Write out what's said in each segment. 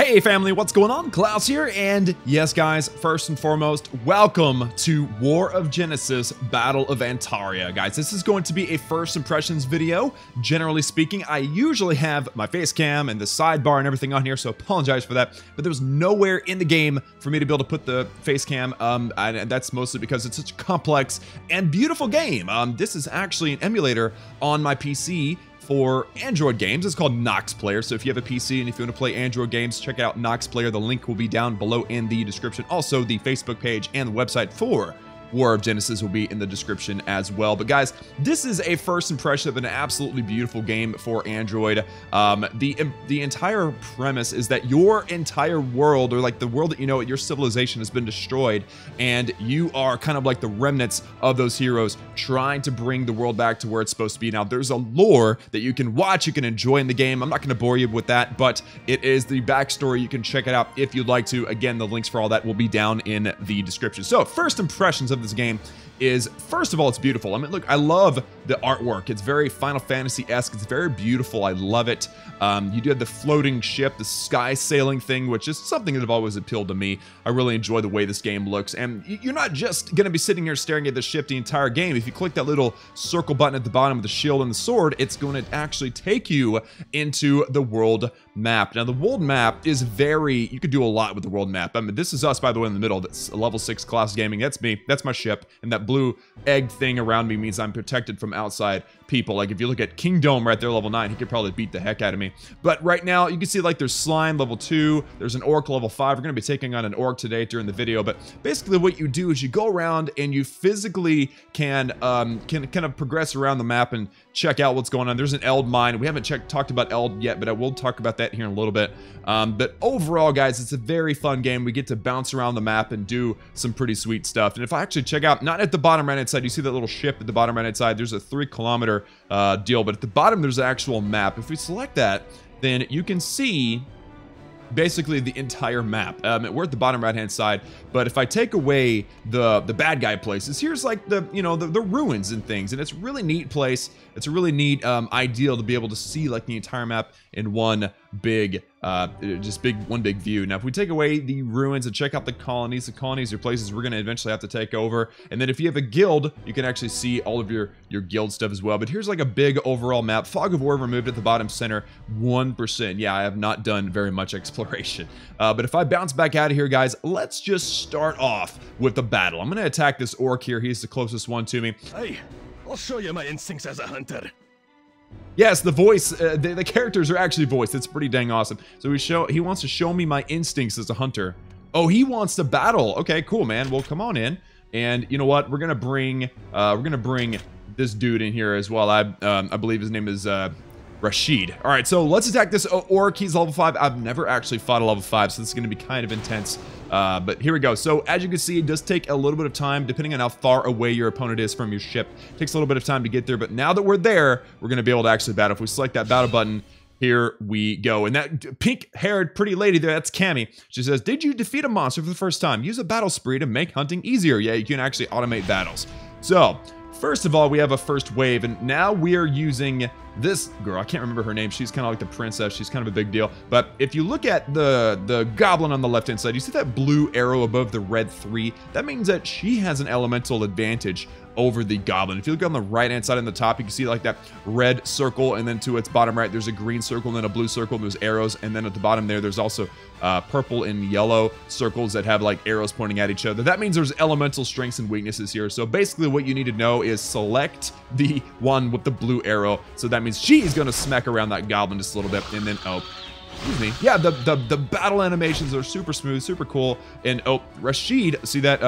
Hey family, what's going on? Klaus here, and yes guys, first and foremost, welcome to War of Genesis Battle of Antaria. Guys, this is going to be a first impressions video. Generally speaking, I usually have my face cam and the sidebar and everything on here, so apologize for that, but there was nowhere in the game for me to be able to put the face cam, and that's mostly because it's such a complex and beautiful game. This is actually an emulator on my PC for Android games. It's called Nox Player. So if you have a PC and if you want to play Android games, check out Nox Player. The link will be down below in the description. Also, the Facebook page and the website for War of Genesis will be in the description as well. But guys, this is a first impression of an absolutely beautiful game for Android. The entire premise is that your entire world, or like the world that you know, your civilization has been destroyed, and you are kind of like the remnants of those heroes trying to bring the world back to where it's supposed to be. Now, there's a lore that you can watch, you can enjoy in the game. I'm not going to bore you with that, but it is the backstory. You can check it out if you'd like to. Again, the links for all that will be down in the description. So, first impressions of this game is, first of all, it's beautiful. I mean, look, I love the artwork. It's very Final Fantasy-esque. It's very beautiful. I love it. You do have the floating ship, the sky sailing thing, which is something that have always appealed to me. I really enjoy the way this game looks. And you're not just going to be sitting here staring at the ship the entire game. If you click that little circle button at the bottom of the shield and the sword, it's going to actually take you into the world map. Now, the world map is very, you could do a lot with the world map. I mean, this is us, by the way, in the middle. That's level 6 Klaus Gaming. That's me. That's my ship. And that blue egg thing around me means I'm protected from outside people. Like, if you look at Kingdom right there, level 9, he could probably beat the heck out of me. But right now, you can see, like, there's Slime, level 2. There's an Orc, level 5. We're going to be taking on an Orc today during the video. But basically, what you do is you go around and you physically can kind of progress around the map and check out what's going on. There's an Eld mine. We haven't talked about Eld yet, but I will talk about that here in a little bit. But overall, guys, it's a very fun game. We get to bounce around the map and do some pretty sweet stuff. And if I actually check out, not at the bottom right-hand side, you see that little ship at the bottom right-hand side, there's a 3-kilometer deal, but at the bottom there's an actual map. If we select that, then you can see basically the entire map. We're at the bottom right-hand side, but if I take away the bad guy places, here's like the, you know, the ruins and things, and it's a really neat place. It's a really neat ideal to be able to see like the entire map in one big one big view. Now, if we take away the ruins and check out the colonies are places we're going to eventually have to take over. And then if you have a guild, you can actually see all of your guild stuff as well. But here's like a big overall map. Fog of War removed at the bottom center, 1%. Yeah, I have not done very much exploration. But if I bounce back out of here, guys, let's just start off with the battle. I'm going to attack this Orc here. He's the closest one to me. Hey, I'll show you my instincts as a hunter. Yes, the voice, the characters are actually voiced. It's pretty dang awesome. So he wants to show me my instincts as a hunter. Oh, he wants to battle. Okay, cool, man. Well, come on in. And you know what? We're gonna bring this dude in here as well. I believe his name is Rashid. All right, so let's attack this Orc. He's level 5. I've never actually fought a level 5, so this is gonna be kind of intense. But here we go. So as you can see, it does take a little bit of time, depending on how far away your opponent is from your ship. It takes a little bit of time to get there, but now that we're there, we're going to be able to actually battle. If we select that battle button, here we go. And that pink-haired pretty lady there, that's Cammy. She says, did you defeat a monster for the first time? Use a battle spree to make hunting easier. Yeah, you can actually automate battles. So, first of all, we have a first wave, and now we are using this girl. I can't remember her name. She's kind of like the princess. She's kind of a big deal. But if you look at the goblin on the left-hand side, you see that blue arrow above the red 3? That means that she has an elemental advantage over the goblin. If you look on the right-hand side on the top, you can see like that red circle, and then to its bottom right, there's a green circle, and then a blue circle, and there's arrows, and then at the bottom there's also purple and yellow circles that have like arrows pointing at each other. That means there's elemental strengths and weaknesses here. So basically what you need to know is select the one with the blue arrow. So that means she's gonna smack around that goblin just a little bit, and then, oh, excuse me. Yeah, the battle animations are super smooth, super cool. And oh, Rashid, see that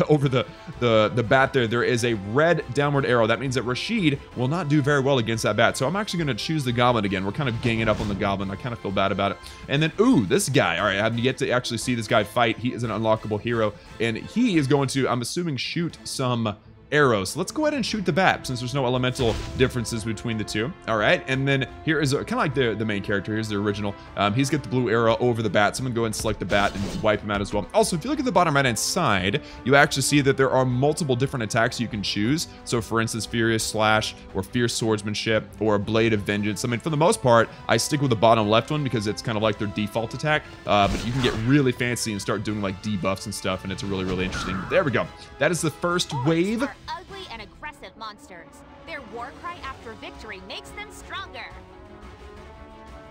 over the bat there is a red downward arrow. That means that Rashid will not do very well against that bat. So I'm actually going to choose the goblin again. We're kind of ganging up on the goblin. I kind of feel bad about it. And then, ooh, this guy. All right, I have yet to actually see this guy fight. He is an unlockable hero, and he is going to, I'm assuming, shoot some arrows. So let's go ahead and shoot the bat since there's no elemental differences between the two. All right, and then here is kind of like the main character. Here's the original. He's got the blue arrow over the bat. So I'm gonna go ahead and select the bat and wipe him out as well. Also, if you look at the bottom right hand side, you actually see that there are multiple different attacks you can choose. So for instance, Furious Slash or Fierce Swordsmanship or Blade of Vengeance. I mean, for the most part, I stick with the bottom left one because it's kind of like their default attack. But you can get really fancy and start doing like debuffs and stuff, and it's really, really interesting. There we go. That is the first wave. Orcs are ugly and aggressive monsters. Their war cry after victory makes them stronger.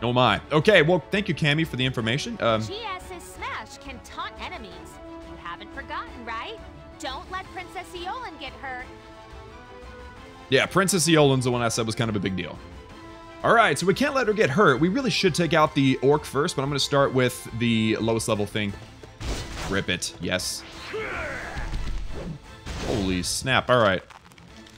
Oh my. Okay, well, thank you, Cammy, for the information. GS's Smash can taunt enemies. You haven't forgotten, right? Don't let Princess Eolin get hurt. Yeah, Princess Eolin's the one I said was kind of a big deal. All right, so we can't let her get hurt. We really should take out the orc first, but I'm going to start with the lowest level thing. Rip it. Yes. Holy snap. All right.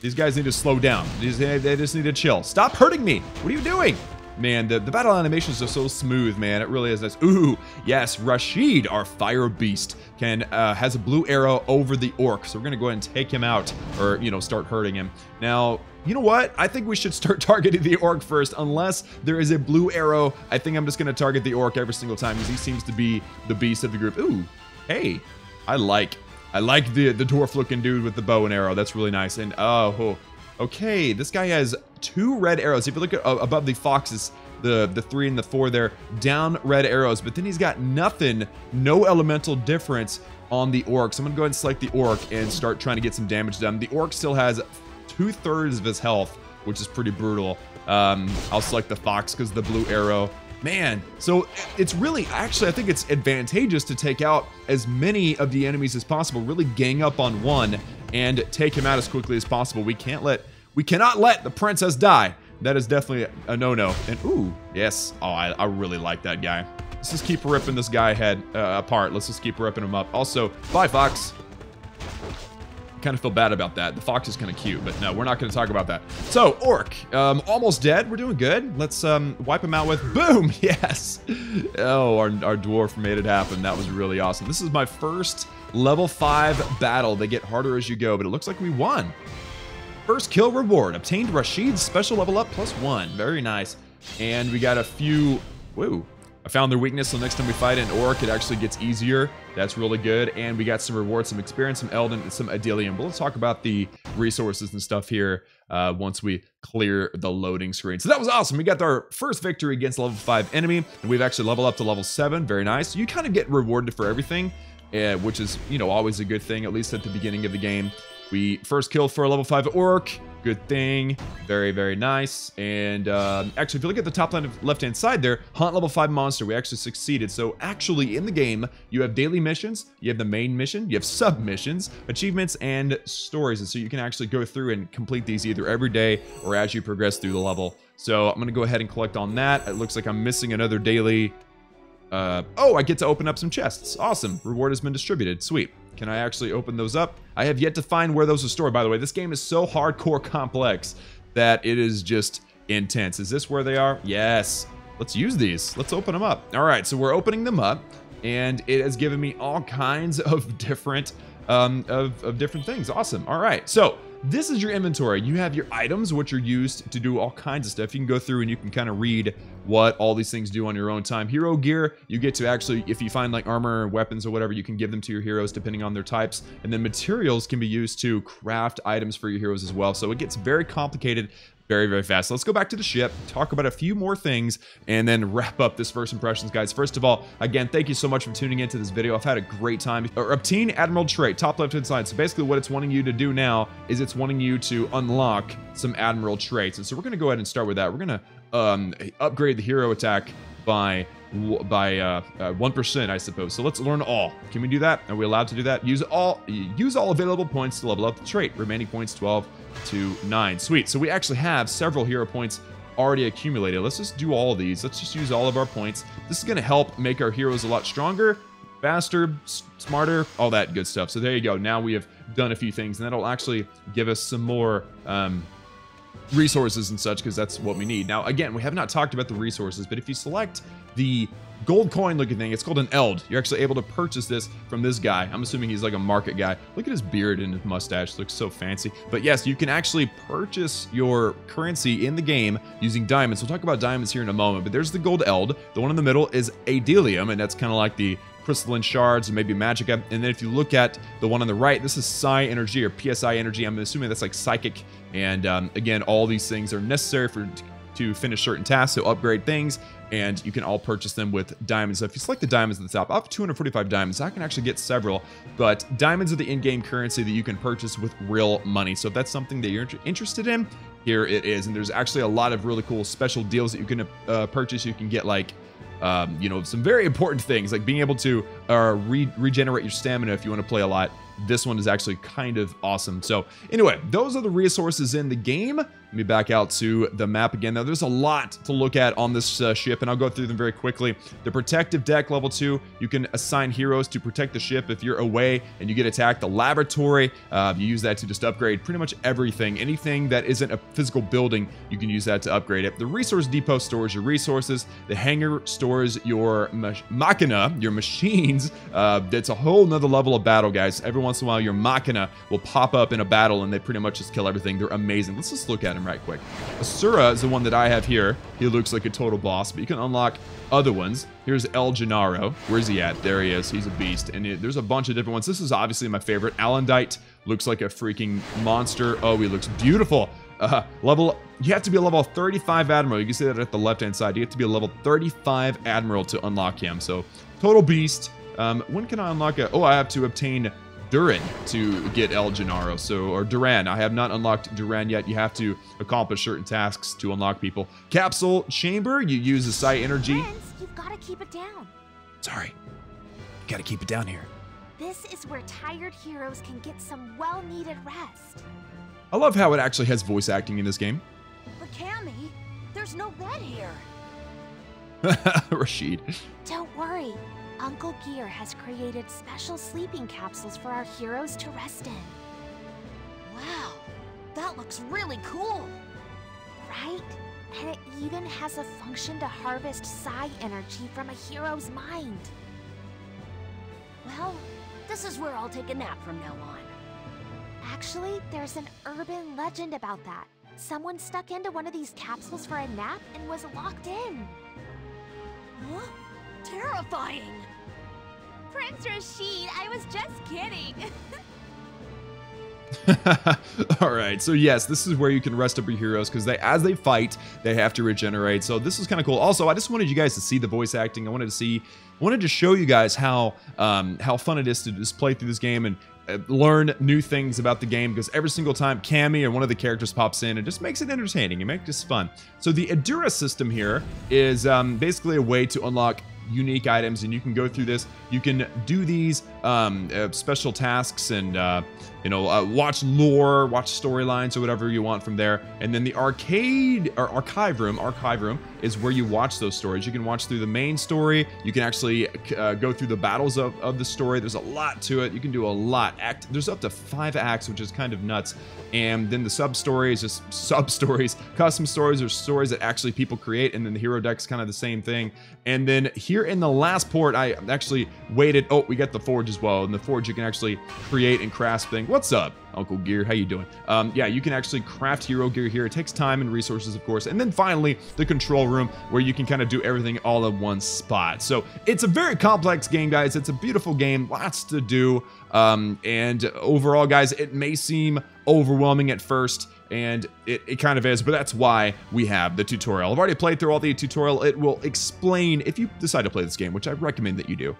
These guys need to slow down. They just need to chill. Stop hurting me. What are you doing? Man, the battle animations are so smooth, man. It really is nice. Ooh, yes, Rashid, our fire beast, has a blue arrow over the orc. So we're going to go ahead and take him out or, you know, start hurting him. Now, you know what? I think we should start targeting the orc first, unless there is a blue arrow. I think I'm just going to target the orc every single time because he seems to be the beast of the group. Ooh, hey, I like the dwarf-looking dude with the bow and arrow. That's really nice. And oh, okay, this guy has 2 red arrows. If you look at above the foxes, the 3 and the 4 there, down red arrows. But then he's got nothing, no elemental difference on the orc. So I'm gonna go ahead and select the orc and start trying to get some damage done. The orc still has 2/3 of his health, which is pretty brutal. I'll select the fox because the blue arrow. Man, so it's really, actually, I think it's advantageous to take out as many of the enemies as possible, really gang up on one and take him out as quickly as possible. We cannot let the princess die. That is definitely a no-no. And ooh, yes. Oh, I really like that guy. Let's just keep ripping this guy head apart. Let's just keep ripping him up. Also, bye, fox. Kind of feel bad about that. The fox is kind of cute, but no, we're not going to talk about that. So, orc, almost dead. We're doing good. Let's wipe him out with boom. Yes. Oh, our dwarf made it happen. That was really awesome. This is my first level 5 battle. They get harder as you go, but it looks like we won. First kill reward. Obtained Rashid's special level up +1. Very nice. And we got a few... Whoa. I found their weakness, so next time we fight an orc, it actually gets easier. That's really good. And we got some rewards, some experience, some Elden, and some Adelium. But let's talk about the resources and stuff here once we clear the loading screen. So that was awesome. We got our first victory against a level 5 enemy, and we've actually leveled up to level 7. Very nice. You kind of get rewarded for everything, which is, you know, always a good thing, at least at the beginning of the game. We first killed for a level 5 orc. Good thing. Very, very nice. And actually, if you look at the top left-hand side there, hunt level 5 monster. We actually succeeded. So actually, in the game, you have daily missions, you have the main mission, you have sub-missions, achievements, and stories. And so you can actually go through and complete these either every day or as you progress through the level. So I'm going to go ahead and collect on that. It looks like I'm missing another daily... oh, I get to open up some chests. Awesome. Reward has been distributed. Sweet. Can I actually open those up? I have yet to find where those are stored. By the way, this game is so hardcore complex that it is just intense. Is this where they are? Yes. Let's use these. Let's open them up. All right, so we're opening them up, and it has given me all kinds of different different things. Awesome. All right, so this is your inventory. You have your items, which are used to do all kinds of stuff. You can go through and you can kind of read what all these things do on your own time. Hero gear, you get to actually, if you find like armor or weapons or whatever, you can give them to your heroes depending on their types. And then materials can be used to craft items for your heroes as well. So it gets very complicated very, very fast. So let's go back to the ship, talk about a few more things, and then wrap up this first impressions, guys. First of all, again, thank you so much for tuning into this video. I've had a great time. Obtain Admiral trait, top left-hand side. So basically what it's wanting you to do now is it's wanting you to unlock some Admiral traits. And so we're going to go ahead and start with that. We're going to upgrade the hero attack by 1%, I suppose. So let's learn all. Can we do that? Are we allowed to do that? Use all available points to level up the trait. Remaining points 12 to 9. Sweet. So we actually have several hero points already accumulated. Let's just do all of these. Let's just use all of our points. This is going to help make our heroes a lot stronger, faster, smarter, all that good stuff. So there you go. Now we have done a few things, and that'll actually give us some more resources and such, because that's what we need. Now, again, we have not talked about the resources, but if you select the gold coin looking thing, it's called an eld. You're actually able to purchase this from this guy. I'm assuming he's like a market guy. Look at his beard and his mustache. Looks so fancy. But yes, you can actually purchase your currency in the game using diamonds. We'll talk about diamonds here in a moment, but there's the gold eld. The one in the middle is adelium, and that's kind of like the crystalline shards and maybe magicka. And then if you look at the one on the right, this is psi energy or psi energy. I'm assuming that's like psychic. And again, all these things are necessary to finish certain tasks, to upgrade things, and you can all purchase them with diamonds. So if you select the diamonds at the top, I have 245 diamonds. I can actually get several, but diamonds are the in-game currency that you can purchase with real money. So if that's something that you're interested in, here it is. And there's actually a lot of really cool special deals that you can purchase. You can get like you know, some very important things like being able to regenerate your stamina if you want to play a lot. This one is actually kind of awesome. So anyway, those are the resources in the game. Let me back out to the map again. Now, there's a lot to look at on this ship, and I'll go through them very quickly. The protective deck, level 2, you can assign heroes to protect the ship if you're away and you get attacked. The laboratory, you use that to just upgrade pretty much everything. Anything that isn't a physical building, you can use that to upgrade it. The resource depot stores your resources. The hangar stores your machina, your machines. That's a whole nother level of battle, guys. Every once in a while, your machina will pop up in a battle and they pretty much just kill everything. They're amazing. Let's just look at them right quick. Asura is the one that I have here. He looks like a total boss, but you can unlock other ones. Here's El Gennaro. Where's he at? There he is. He's a beast. And there's a bunch of different ones. This is obviously my favorite. Alendite looks like a freaking monster. Oh, he looks beautiful. You have to be a level 35 Admiral. You can see that at the left-hand side. You have to be a level 35 Admiral to unlock him. So, total beast. When can I unlock it? Oh, I have to obtain Duran to get El Gennaro, or Duran. I have not unlocked Duran yet. You have to accomplish certain tasks to unlock people. Capsule chamber, you use the psi energy. Prince, you've got to keep it down. Sorry, got to keep it down here. This is where tired heroes can get some well-needed rest. I love how it actually has voice acting in this game. But Cammy, there's no bed here. Rashid. Don't worry. Uncle Gear has created special sleeping capsules for our heroes to rest in. Wow, that looks really cool. Right? And it even has a function to harvest psi energy from a hero's mind. Well, this is where I'll take a nap from now on. Actually, there's an urban legend about that. Someone stuck into one of these capsules for a nap and was locked in. Huh? Terrifying! Prince Rashid, I was just kidding. Alright, so yes, this is where you can rest up your heroes, because as they fight, they have to regenerate. So this is kind of cool. Also, I just wanted you guys to see the voice acting. I wanted to show you guys how fun it is to just play through this game and learn new things about the game, because every single time Cammy or one of the characters pops in, it just makes it entertaining. It makes it fun. So the Adura system here is basically a way to unlock unique items, and you can go through this. You can do these special tasks and watch lore, watch storylines, or whatever you want from there. And then the archive room is where you watch those stories. You can watch through the main story. You can actually go through the battles of the story. There's a lot to it. You can do a lot. There's up to 5 acts, which is kind of nuts. And then the sub-stories, just sub-stories. Custom stories are stories that actually people create, and then the hero deck's kind of the same thing. And then here in the last port, I actually waited. Oh, we got the forge as well. In the forge, you can actually create and craft things. What's up, Uncle Gear? How you doing? Yeah, you can actually craft hero gear here. It takes time and resources, of course. And then finally, the control room, where you can kind of do everything all in one spot. So it's a very complex game, guys. It's a beautiful game. Lots to do. And overall, guys, it may seem overwhelming at first, and it kind of is, but that's why we have the tutorial. I've already played through all the tutorial. It will explain, if you decide to play this game, which I recommend that you do.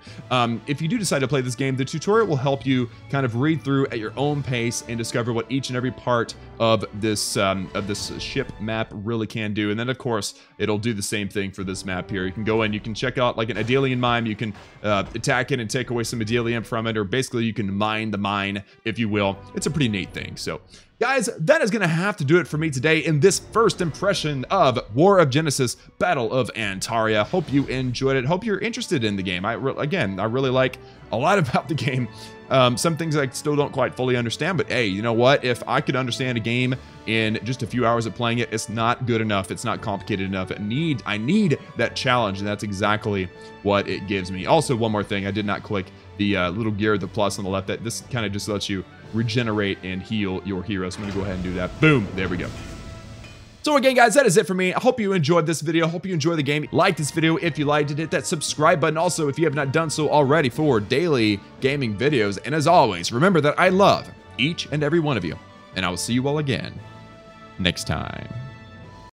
If you do decide to play this game, the tutorial will help you kind of read through at your own pace and discover what each and every part of this ship map really can do. And then, of course, it'll do the same thing for this map here. You can go in, you can check out like an Adelian mine. You can attack it and take away some Adelium from it, or basically you can mine the mine, if you will. It's a pretty neat thing. So Guys, that is going to have to do it for me today in this first impression of War of Genesis Battle of Antaria. Hope you enjoyed it. Hope you're interested in the game. I really like a lot about the game. Some things I still don't quite fully understand, but hey, you know what? If I could understand a game in just a few hours of playing it, it's not good enough. It's not complicated enough. I need that challenge, and that's exactly what it gives me. Also, one more thing. I did not click the little gear, the plus on the left. This kind of just lets you regenerate and heal your heroes. I'm going to go ahead and do that. Boom. There we go. So again, guys, that is it for me. I hope you enjoyed this video. I hope you enjoy the game. Like this video if you liked it. Hit that subscribe button also if you have not done so already for daily gaming videos. And as always, remember that I love each and every one of you. And I will see you all again next time.